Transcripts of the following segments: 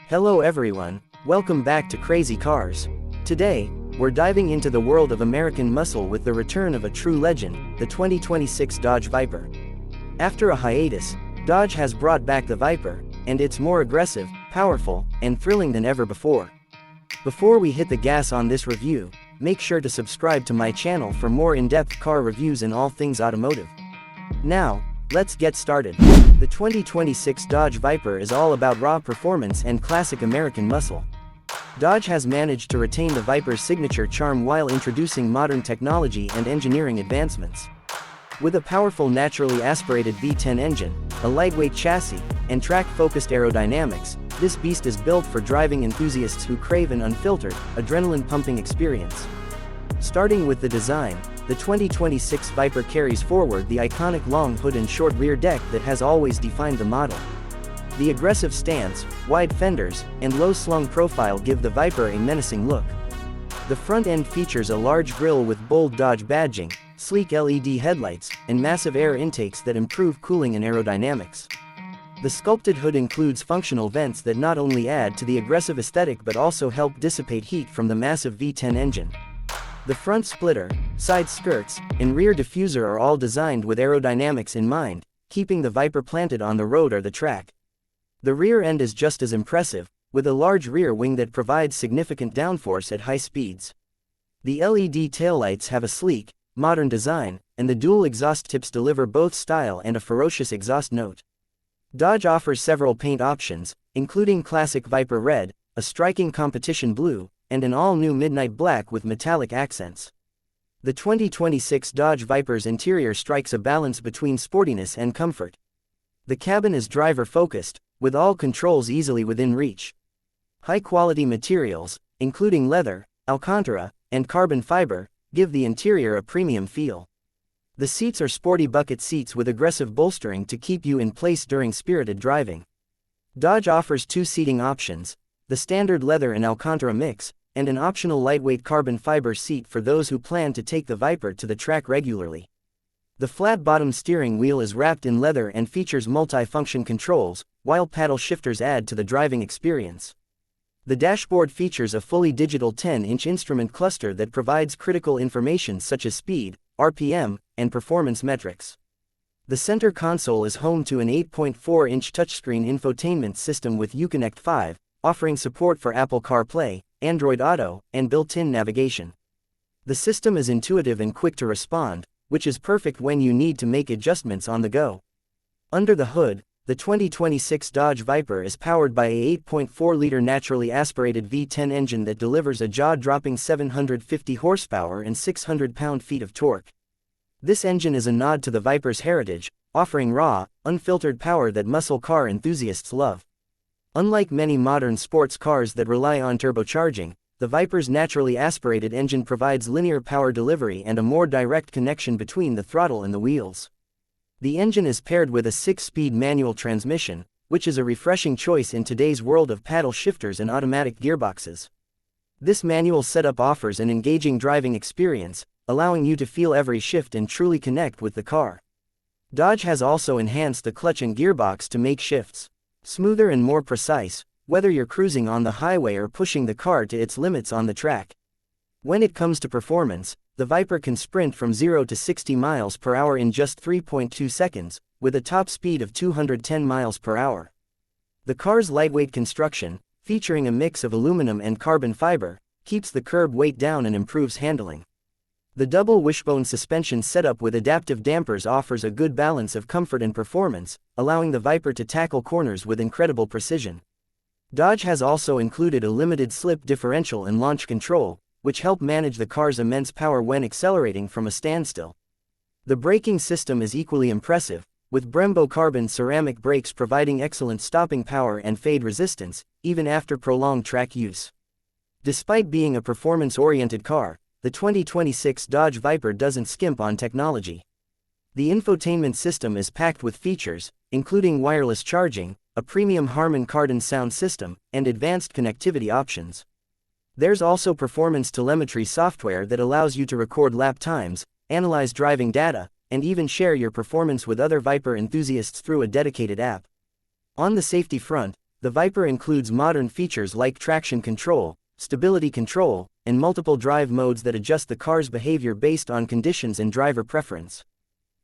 Hello everyone, welcome back to Crazy Cars. Today, we're diving into the world of American muscle with the return of a true legend, the 2026 Dodge Viper. After a hiatus, Dodge has brought back the Viper, and it's more aggressive, powerful, and thrilling than ever before. Before we hit the gas on this review, make sure to subscribe to my channel for more in-depth car reviews and all things automotive. Now, let's get started. The 2026 Dodge Viper is all about raw performance and classic American muscle. Dodge has managed to retain the Viper's signature charm while introducing modern technology and engineering advancements. With a powerful naturally aspirated V10 engine, a lightweight chassis, and track-focused aerodynamics, this beast is built for driving enthusiasts who crave an unfiltered, adrenaline-pumping experience. Starting with the design, the 2026 Viper carries forward the iconic long hood and short rear deck that has always defined the model. The aggressive stance, wide fenders, and low-slung profile give the Viper a menacing look. The front end features a large grille with bold Dodge badging, sleek LED headlights, and massive air intakes that improve cooling and aerodynamics. The sculpted hood includes functional vents that not only add to the aggressive aesthetic but also help dissipate heat from the massive V10 engine. The front splitter, side skirts, and rear diffuser are all designed with aerodynamics in mind, keeping the Viper planted on the road or the track. The rear end is just as impressive, with a large rear wing that provides significant downforce at high speeds. The LED taillights have a sleek, modern design, and the dual exhaust tips deliver both style and a ferocious exhaust note. Dodge offers several paint options, including classic Viper Red, a striking competition blue, and an all-new midnight black with metallic accents. The 2026 Dodge Viper's interior strikes a balance between sportiness and comfort. The cabin is driver-focused, with all controls easily within reach. High-quality materials, including leather, alcantara, and carbon fiber, give the interior a premium feel. The seats are sporty bucket seats with aggressive bolstering to keep you in place during spirited driving. Dodge offers two seating options, the standard leather and alcantara mix, and an optional lightweight carbon fiber seat for those who plan to take the Viper to the track regularly. The flat-bottom steering wheel is wrapped in leather and features multi-function controls, while paddle shifters add to the driving experience. The dashboard features a fully digital 10-inch instrument cluster that provides critical information such as speed, RPM, and performance metrics. The center console is home to an 8.4-inch touchscreen infotainment system with Uconnect 5, offering support for Apple CarPlay, Android Auto, and built-in navigation. The system is intuitive and quick to respond, which is perfect when you need to make adjustments on the go. Under the hood, the 2026 Dodge Viper is powered by a 8.4-liter naturally aspirated V10 engine that delivers a jaw-dropping 750 horsepower and 600 pound-feet of torque. This engine is a nod to the Viper's heritage, offering raw, unfiltered power that muscle car enthusiasts love. Unlike many modern sports cars that rely on turbocharging, the Viper's naturally aspirated engine provides linear power delivery and a more direct connection between the throttle and the wheels. The engine is paired with a 6-speed manual transmission, which is a refreshing choice in today's world of paddle shifters and automatic gearboxes. This manual setup offers an engaging driving experience, allowing you to feel every shift and truly connect with the car. Dodge has also enhanced the clutch and gearbox to make shifts smoother and more precise, whether you're cruising on the highway or pushing the car to its limits on the track. When it comes to performance, the Viper can sprint from 0 to 60 miles per hour in just 3.2 seconds, with a top speed of 210 miles per hour. The car's lightweight construction, featuring a mix of aluminum and carbon fiber, keeps the curb weight down and improves handling. The double wishbone suspension setup with adaptive dampers offers a good balance of comfort and performance, allowing the Viper to tackle corners with incredible precision. Dodge has also included a limited slip differential and launch control, which help manage the car's immense power when accelerating from a standstill. The braking system is equally impressive, with Brembo carbon ceramic brakes providing excellent stopping power and fade resistance, even after prolonged track use. Despite being a performance-oriented car, the 2026 Dodge Viper doesn't skimp on technology. The infotainment system is packed with features, including wireless charging, a premium Harman Kardon sound system, and advanced connectivity options. There's also performance telemetry software that allows you to record lap times, analyze driving data, and even share your performance with other Viper enthusiasts through a dedicated app. On the safety front, The Viper includes modern features like traction control, stability control, and multiple drive modes that adjust the car's behavior based on conditions and driver preference.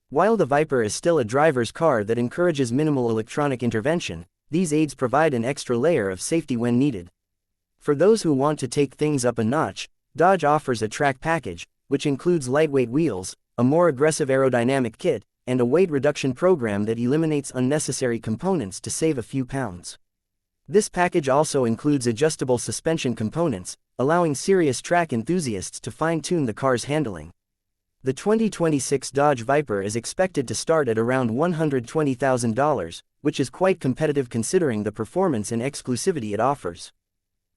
While the Viper is still a driver's car that encourages minimal electronic intervention, these aids provide an extra layer of safety when needed. For those who want to take things up a notch, Dodge offers a track package, which includes lightweight wheels, a more aggressive aerodynamic kit, and a weight reduction program that eliminates unnecessary components to save a few pounds. This package also includes adjustable suspension components, allowing serious track enthusiasts to fine-tune the car's handling. The 2026 Dodge Viper is expected to start at around $120,000, which is quite competitive considering the performance and exclusivity it offers.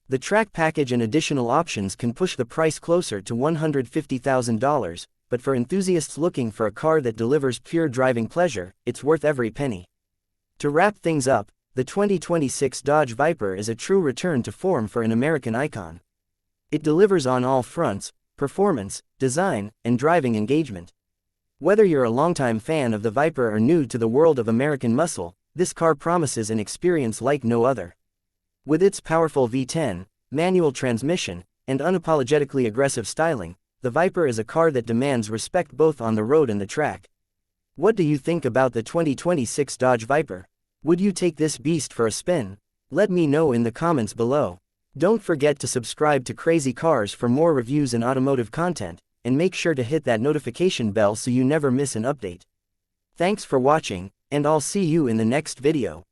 The track package and additional options can push the price closer to $150,000, but for enthusiasts looking for a car that delivers pure driving pleasure, it's worth every penny. To wrap things up, the 2026 Dodge Viper is a true return to form for an American icon. It delivers on all fronts: performance, design, and driving engagement. Whether you're a longtime fan of the Viper or new to the world of American muscle, this car promises an experience like no other. With its powerful V10, manual transmission, and unapologetically aggressive styling, the Viper is a car that demands respect both on the road and the track. What do you think about the 2026 Dodge Viper? Would you take this beast for a spin? Let me know in the comments below. Don't forget to subscribe to Crazy Cars for more reviews and automotive content, and make sure to hit that notification bell so you never miss an update. Thanks for watching, and I'll see you in the next video.